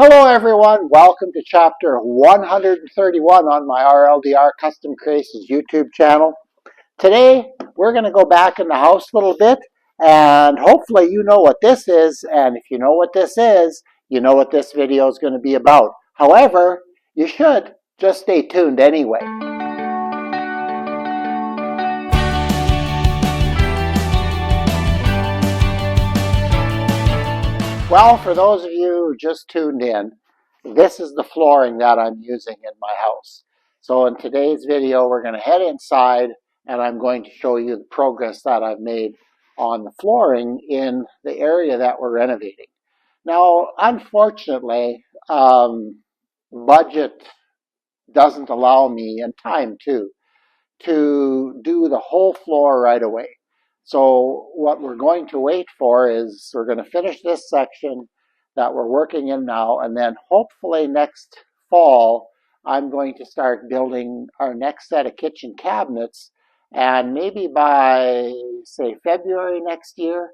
Hello everyone, welcome to chapter 131 on my RLDR Custom Creations YouTube channel. Today we're going to go back in the house a little bit and hopefully you know what this is, and if you know what this is, you know what this video is going to be about. However, you should just stay tuned anyway. Well, for those of you who just tuned in, this is the flooring that I'm using in my house. So in today's video, we're going to head inside and I'm going to show you the progress that I've made on the flooring in the area that we're renovating. Now, unfortunately, budget doesn't allow me, and time too, to do the whole floor right away. So what we're going to wait for is we're going to finish this section that we're working in now, and then hopefully next fall I'm going to start building our next set of kitchen cabinets, and maybe by say February next year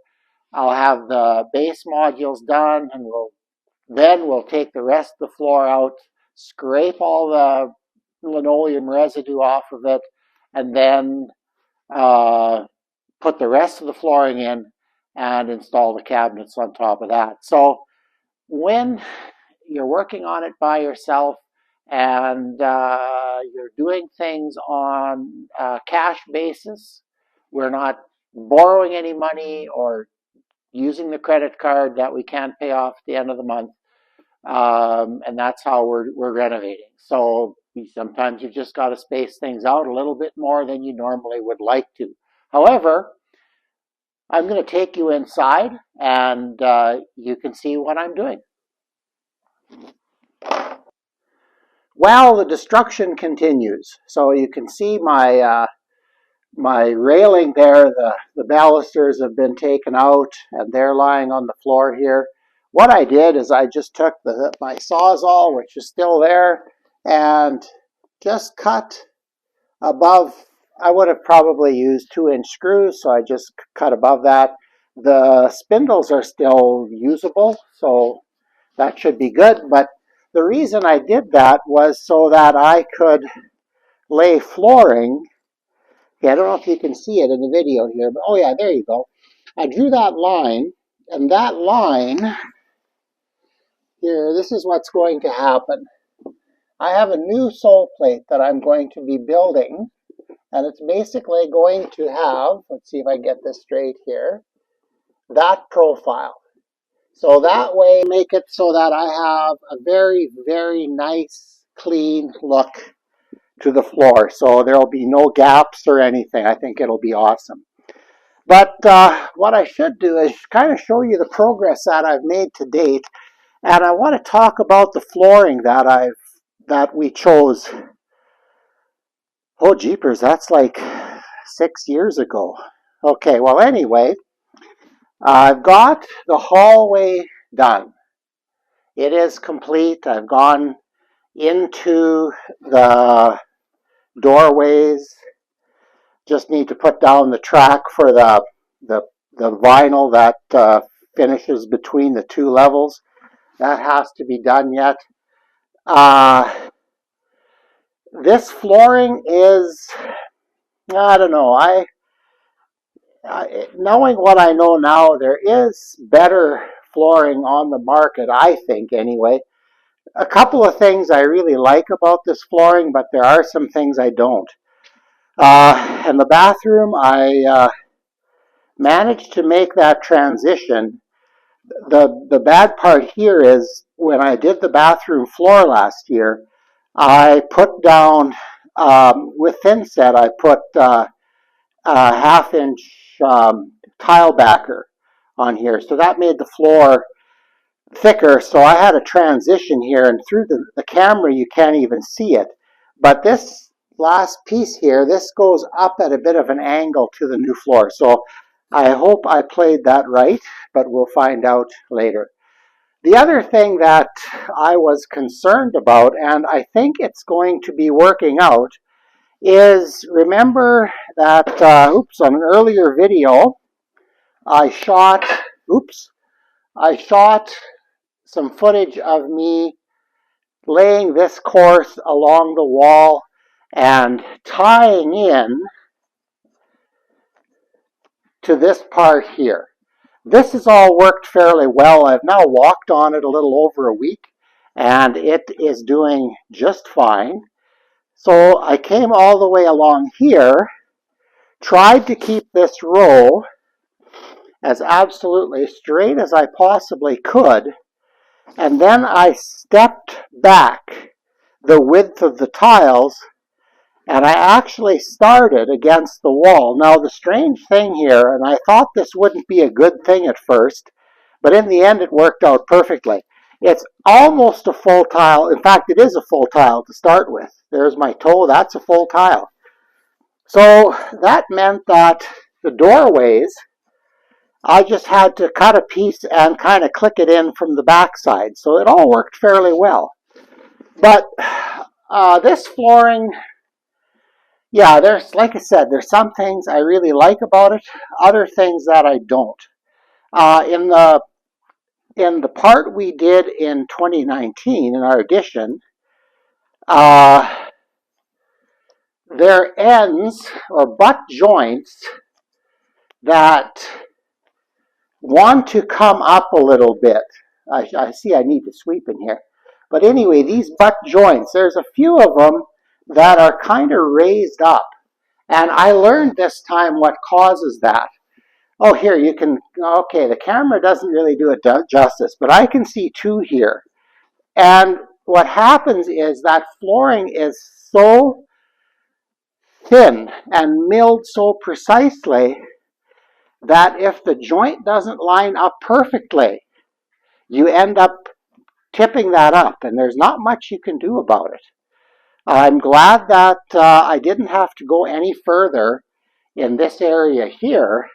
I'll have the base modules done, and we'll take the rest of the floor out, scrape all the linoleum residue off of it, and then put the rest of the flooring in and install the cabinets on top of that. So when you're working on it by yourself and you're doing things on a cash basis, we're not borrowing any money or using the credit card that we can't pay off at the end of the month, and that's how we're renovating. So sometimes you just got to space things out a little bit more than you normally would like to. However, I'm going to take you inside and you can see what I'm doing. Well, the destruction continues. So you can see my railing there. The balusters have been taken out and they're lying on the floor here. What I did is I just took my Sawzall, which is still there, and just cut above. I would have probably used 2-inch screws, so I just cut above that. The spindles are still usable, so that should be good. But the reason I did that was so that I could lay flooring. Okay, I don't know if you can see it in the video here, but oh yeah, there you go. I drew that line, and that line here, this is what's going to happen. I have a new sole plate that I'm going to be building, and it's basically going to have, let's see if I get this straight here, that profile. So that way, make it so that I have a very, very nice, clean look to the floor. So there'll be no gaps or anything. I think it'll be awesome. But what I should do is kind of show you the progress that I've made to date. And I want to talk about the flooring that we chose. Oh, jeepers, that's like 6 years ago. Okay, well, anyway, I've got the hallway done. It is complete. I've gone into the doorways. Just need to put down the track for the vinyl that finishes between the two levels. That has to be done yet. This flooring is, I don't know, knowing what I know now, there is better flooring on the market, I think anyway. A couple of things I really like about this flooring, but there are some things I don't. In the bathroom, I managed to make that transition. The bad part here is when I did the bathroom floor last year, I put down, with thinset, I put a half-inch tile backer on here. So that made the floor thicker. So I had a transition here, and through the camera you can't even see it. But this last piece here, this goes up at a bit of an angle to the new floor. So I hope I played that right, but we'll find out later. The other thing that I was concerned about, and I think it's going to be working out, is remember that, on an earlier video, I shot some footage of me laying this course along the wall and tying in to this part here. This has all worked fairly well. I've now walked on it a little over a week, and it is doing just fine. So I came all the way along here, tried to keep this row as absolutely straight as I possibly could, and then I stepped back the width of the tiles, and I actually started against the wall. Now the strange thing here, and I thought this wouldn't be a good thing at first, but in the end it worked out perfectly. It's almost a full tile. In fact, it is a full tile to start with. There's my toe, that's a full tile. So that meant that the doorways, I just had to cut a piece and kind of click it in from the backside. So it all worked fairly well. But this flooring, yeah, there's, like I said, there's some things I really like about it, other things that I don't. In the part we did in 2019, in our addition, there ends or butt joints that want to come up a little bit. I see I need to sweep in here. But anyway, these butt joints, there's a few of them that are kind of raised up. And I learned this time what causes that. Oh, here, you can, okay, the camera doesn't really do it justice, but I can see two here. And what happens is that flooring is so thin and milled so precisely that if the joint doesn't line up perfectly, you end up tipping that up, and there's not much you can do about it. I'm glad that I didn't have to go any further in this area here,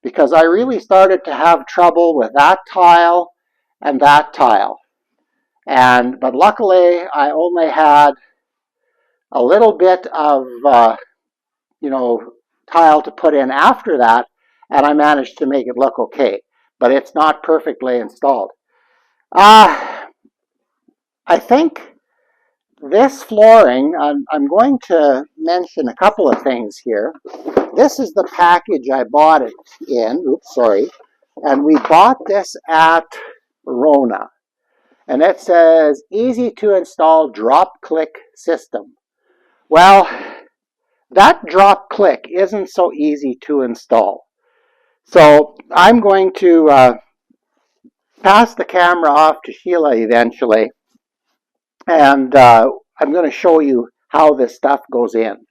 because I really started to have trouble with that tile and that tile. But luckily, I only had a little bit of tile to put in after that, and I managed to make it look okay. But it's not perfectly installed. I think this flooring, I'm going to mention a couple of things here. This is the package I bought it in. Oops, sorry. And we bought this at Rona. And it says, easy to install drop-click system. Well, that drop-click isn't so easy to install. So I'm going to pass the camera off to Sheila eventually. And I'm going to show you how this stuff goes in,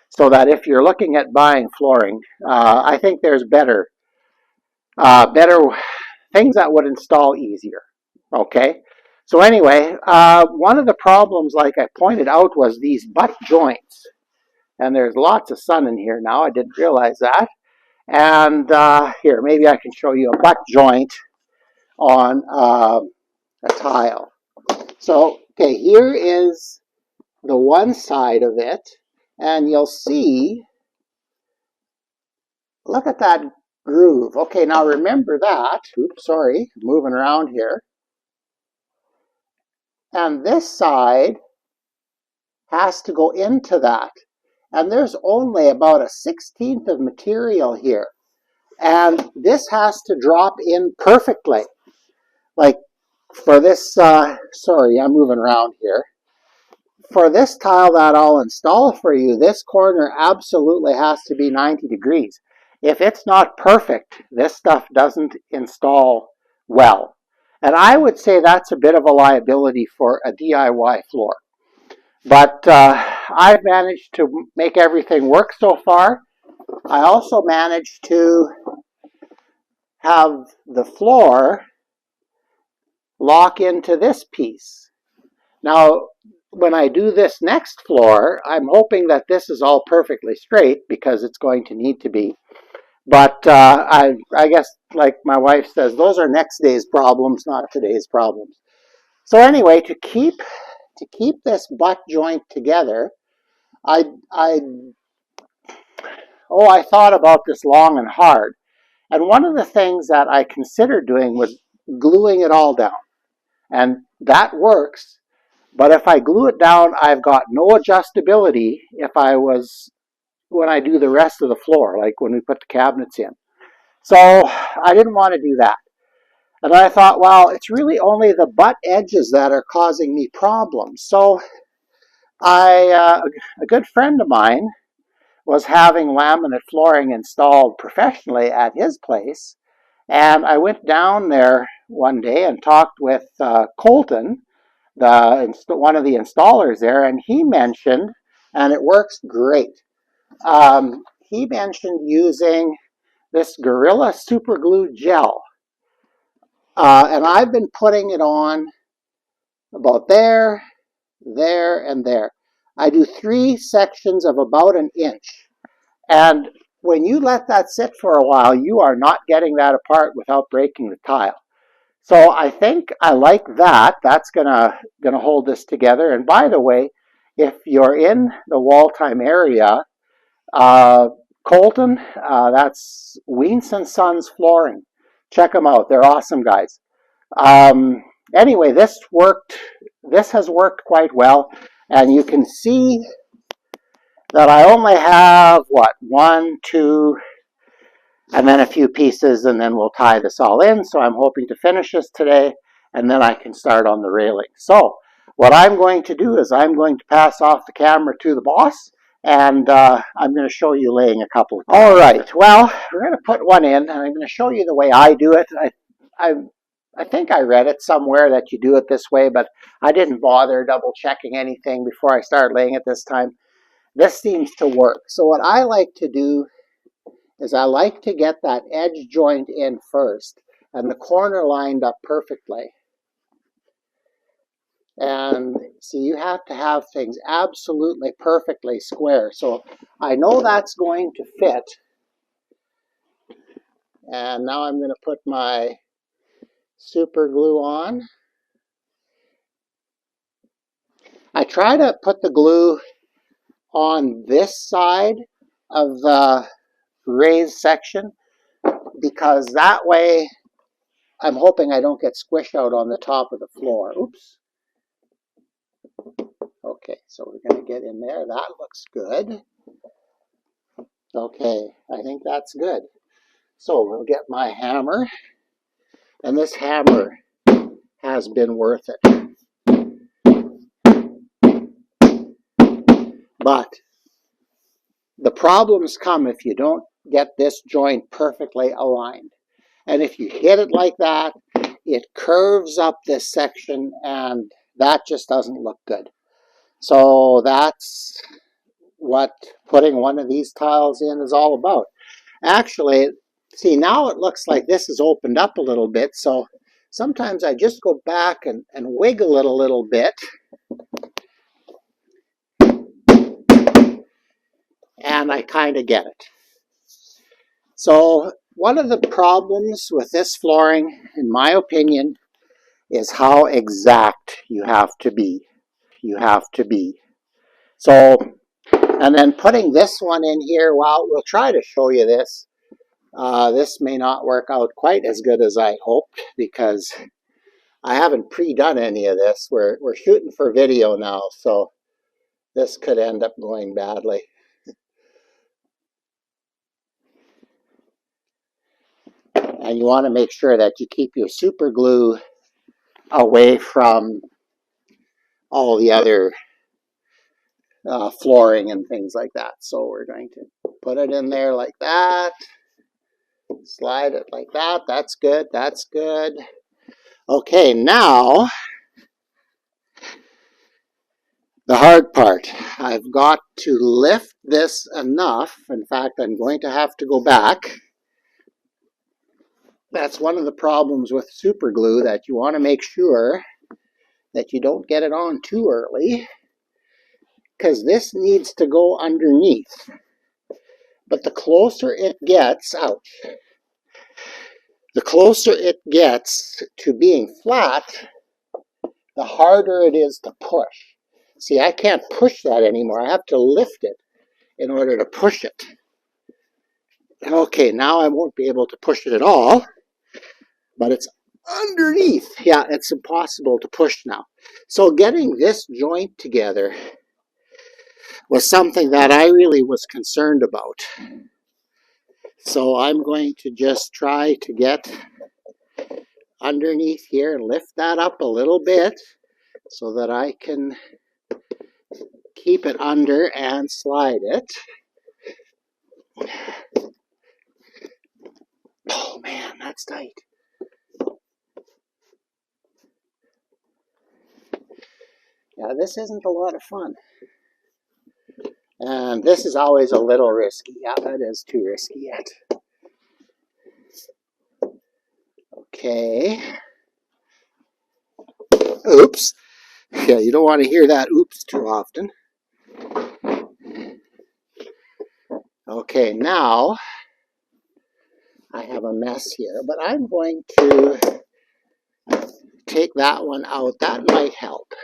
so that if you're looking at buying flooring, I think there's better things that would install easier. Okay, so anyway, one of the problems, like I pointed out, was these butt joints, and there's lots of sun in here now. I didn't realize that. And here, maybe I can show you a butt joint on a tile. So, okay, here is the one side of it, and you'll see, look at that groove. Okay, now remember that. Oops, sorry, moving around here. And this side has to go into that. And there's only about a 1/16 of material here. And this has to drop in perfectly. Like for this, sorry, I'm moving around here. For this tile that I'll install for you, this corner absolutely has to be 90 degrees. If it's not perfect, this stuff doesn't install well. And I would say that's a bit of a liability for a DIY floor. But I've managed to make everything work so far. I also managed to have the floor lock into this piece. Now, when I do this next floor, I'm hoping that this is all perfectly straight, because it's going to need to be. But I guess, like my wife says, those are next day's problems, not today's problems. So anyway, to keep this butt joint together, I thought about this long and hard. And one of the things that I considered doing was gluing it all down. And that works. But if I glue it down, I've got no adjustability when I do the rest of the floor, like when we put the cabinets in. So I didn't want to do that. And I thought, well, it's really only the butt edges that are causing me problems. So a good friend of mine was having laminate flooring installed professionally at his place. And I went down there one day and talked with Colton, one of the installers there, and he mentioned, and it works great, he mentioned using this Gorilla Super Glue gel. And I've been putting it on about there, there, and there. I do 3 sections of about an inch. And when you let that sit for a while, you are not getting that apart without breaking the tile. So I think I like that. That's gonna hold this together. And by the way, if you're in the Waltham area, Colton, that's Wiens and Sons Flooring. Check them out. They're awesome guys. Anyway, this has worked quite well. And you can see that I only have, 1, 2, and then a few pieces, and then we'll tie this all in. So I'm hoping to finish this today, and then I can start on the railing. So what I'm going to do is I'm going to pass off the camera to the boss, and I'm going to show you laying a couple. All right, well, we're going to put one in, and I'm going to show you the way I do it. I think I read it somewhere that you do it this way, but I didn't bother double checking anything before I started laying it this time. This seems to work. So what I like to do is I like to get that edge joint in first and the corner lined up perfectly. And see, you have to have things absolutely perfectly square. So I know that's going to fit. And now I'm going to put my super glue on. I try to put the glue on this side of the raised section because that way I'm hoping I don't get squished out on the top of the floor. Oops. Okay, so we're going to get in there. That looks good. Okay, I think that's good. So we'll get my hammer, and this hammer has been worth it. But the problems come if you don't get this joint perfectly aligned. And if you hit it like that, it curves up this section, and that just doesn't look good. So that's what putting one of these tiles in is all about. Actually, see, now it looks like this is opened up a little bit, so sometimes I just go back and wiggle it a little bit. And I kind of get it. So one of the problems with this flooring, in my opinion, is how exact you have to be. So, and then putting this one in here, well, we'll try to show you this. This may not work out quite as good as I hoped because I haven't pre-done any of this. We're shooting for video now, so this could end up going badly. And you want to make sure that you keep your super glue away from all the other flooring and things like that. So we're going to put it in there like that. Slide it like that. That's good. That's good. Okay, now the hard part. I've got to lift this enough. In fact, I'm going to have to go back. That's one of the problems with super glue, that you want to make sure that you don't get it on too early, because this needs to go underneath. But the closer it gets, ouch, the closer it gets to being flat, the harder it is to push. See, I can't push that anymore. I have to lift it in order to push it. Okay, now I won't be able to push it at all, but it's underneath. Yeah, it's impossible to push now. So getting this joint together was something that I really was concerned about. So I'm going to just try to get underneath here and lift that up a little bit so that I can keep it under and slide it. Oh man, that's tight. Yeah, this isn't a lot of fun. And this is always a little risky. Yeah, that is too risky yet. Okay. Oops. Yeah, you don't want to hear that oops too often. Okay, now I have a mess here, but I'm going to take that one out. That might help.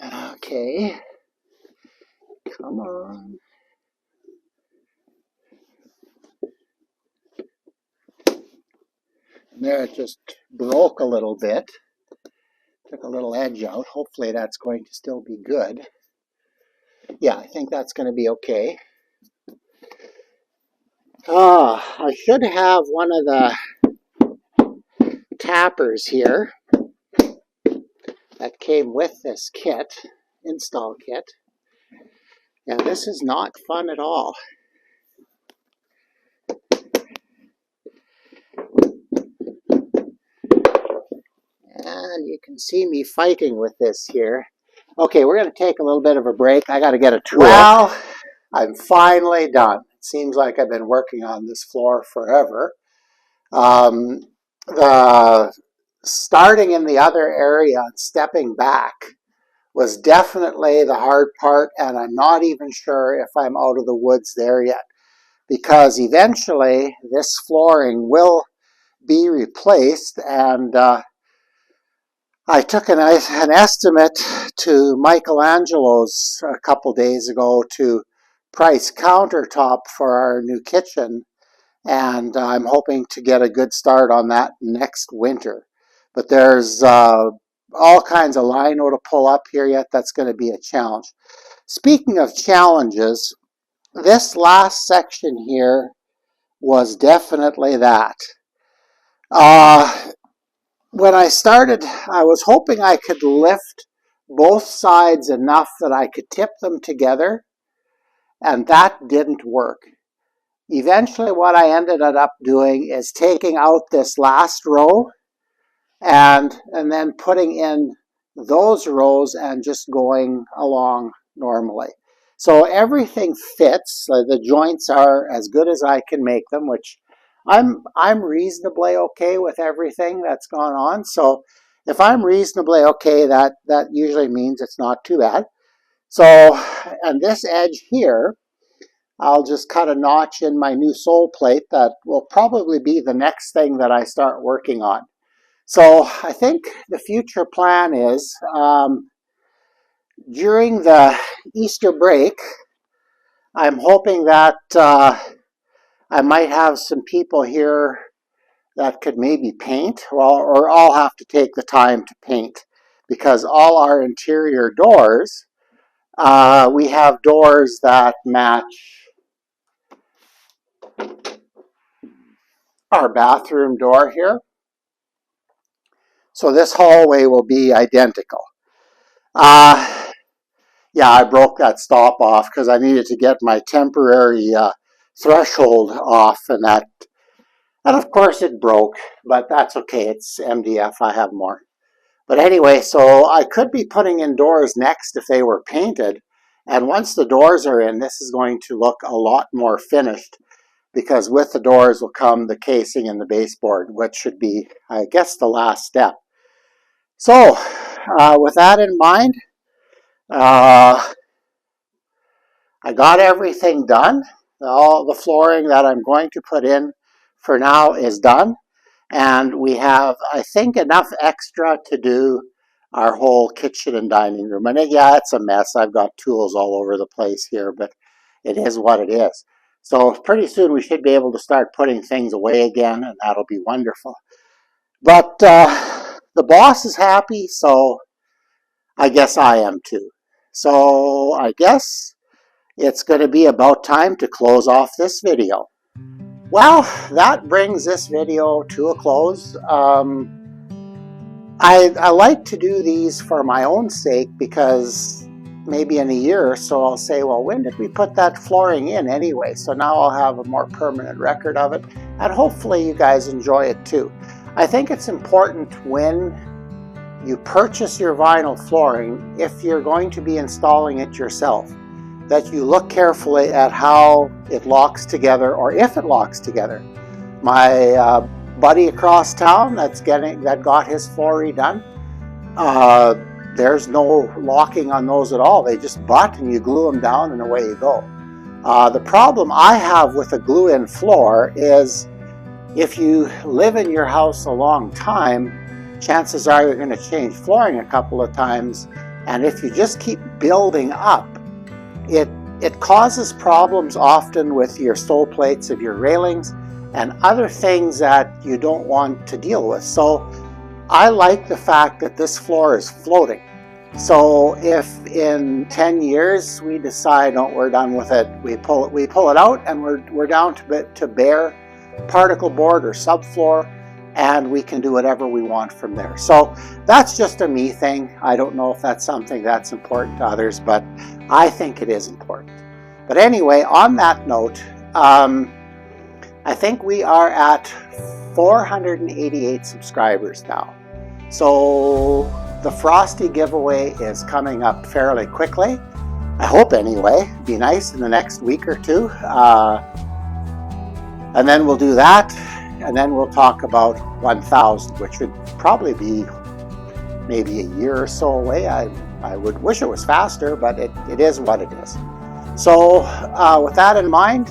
Okay. Come on. And there, it just broke a little bit. Took a little edge out. Hopefully that's going to still be good. Yeah, I think that's going to be okay. I should have one of the tappers here that came with this kit, install kit. Yeah, this is not fun at all. And you can see me fighting with this here. Okay, we're going to take a little bit of a break. I got to get a tool. Well, I'm finally done. It seems like I've been working on this floor forever. The starting in the other area and stepping back was definitely the hard part, and I'm not even sure if I'm out of the woods there yet, because eventually this flooring will be replaced, and I took an estimate to Michelangelo's a couple days ago to price countertop for our new kitchen, and I'm hoping to get a good start on that next winter. But there's all kinds of lino to pull up here yet. That's going to be a challenge. Speaking of challenges, this last section here was definitely that. When I started, I was hoping I could lift both sides enough that I could tip them together, and that didn't work. Eventually what I ended up doing is taking out this last row and then putting in those rows and just going along normally. So everything fits. The joints are as good as I can make them, which I'm reasonably okay with everything that's gone on. So if I'm reasonably okay, that usually means it's not too bad. So, and this edge here, I'll just cut a notch in my new sole plate. That will probably be the next thing that I start working on. So I think the future plan is during the Easter break, I'm hoping that I might have some people here that could maybe paint, or I'll have to take the time to paint, because all our interior doors, we have doors that match our bathroom door here. So this hallway will be identical. Yeah, I broke that stop off because I needed to get my temporary threshold off, and of course it broke, but that's okay. It's MDF. I have more. But anyway, so I could be putting in doors next if they were painted, and once the doors are in, this is going to look a lot more finished, because with the doors will come the casing and the baseboard, which should be, I guess, the last step. So with that in mind, I got everything done. All the flooring that I'm going to put in for now is done. And we have, I think, enough extra to do our whole kitchen and dining room. And yeah, it's a mess. I've got tools all over the place here, but it is what it is. So pretty soon we should be able to start putting things away again, and that'll be wonderful. But the boss is happy, so I guess I am too. So I guess it's going to be about time to close off this video. Well, that brings this video to a close. I like to do these for my own sake, because maybe in a year or so I'll say, well, when did we put that flooring in anyway? So now I'll have a more permanent record of it, and hopefully you guys enjoy it too. I think it's important when you purchase your vinyl flooring, if you're going to be installing it yourself, that you look carefully at how it locks together, or if it locks together. My buddy across town that got his floor redone, there's no locking on those at all. They just butt and you glue them down and away you go. The problem I have with a glue-in floor is if you live in your house a long time, chances are you're going to change flooring a couple of times, and if you just keep building up, it causes problems often with your sole plates of your railings and other things that you don't want to deal with. So I like the fact that this floor is floating. So if in 10 years we decide, oh, we're done with it, we pull it out, and we're down to bare particle board or subfloor, and we can do whatever we want from there. So that's just a me thing. I don't know if that's something that's important to others, but I think it is important. But anyway, on that note, I think we are at 488 subscribers now. So the Frosty giveaway is coming up fairly quickly. I hope anyway. It'd be nice in the next week or two. And then we'll do that. And then we'll talk about 1,000, which would probably be maybe a year or so away. I would wish it was faster, but it is what it is. So with that in mind,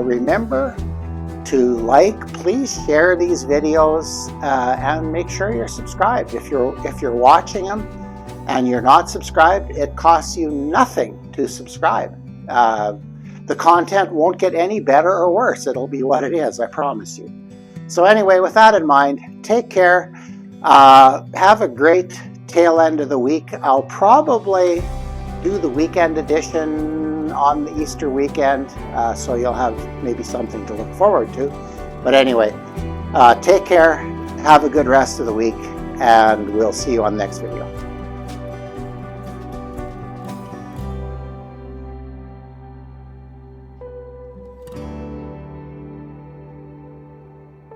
remember to please share these videos, and make sure you're subscribed. If you're watching them and you're not subscribed, it costs you nothing to subscribe. The content won't get any better or worse. It'll be what it is, I promise you. So anyway, with that in mind, take care. Have a great tail end of the week. I'll probably do the weekend edition on the Easter weekend, so you'll have maybe something to look forward to. But anyway, take care, have a good rest of the week, and we'll see you on the next video.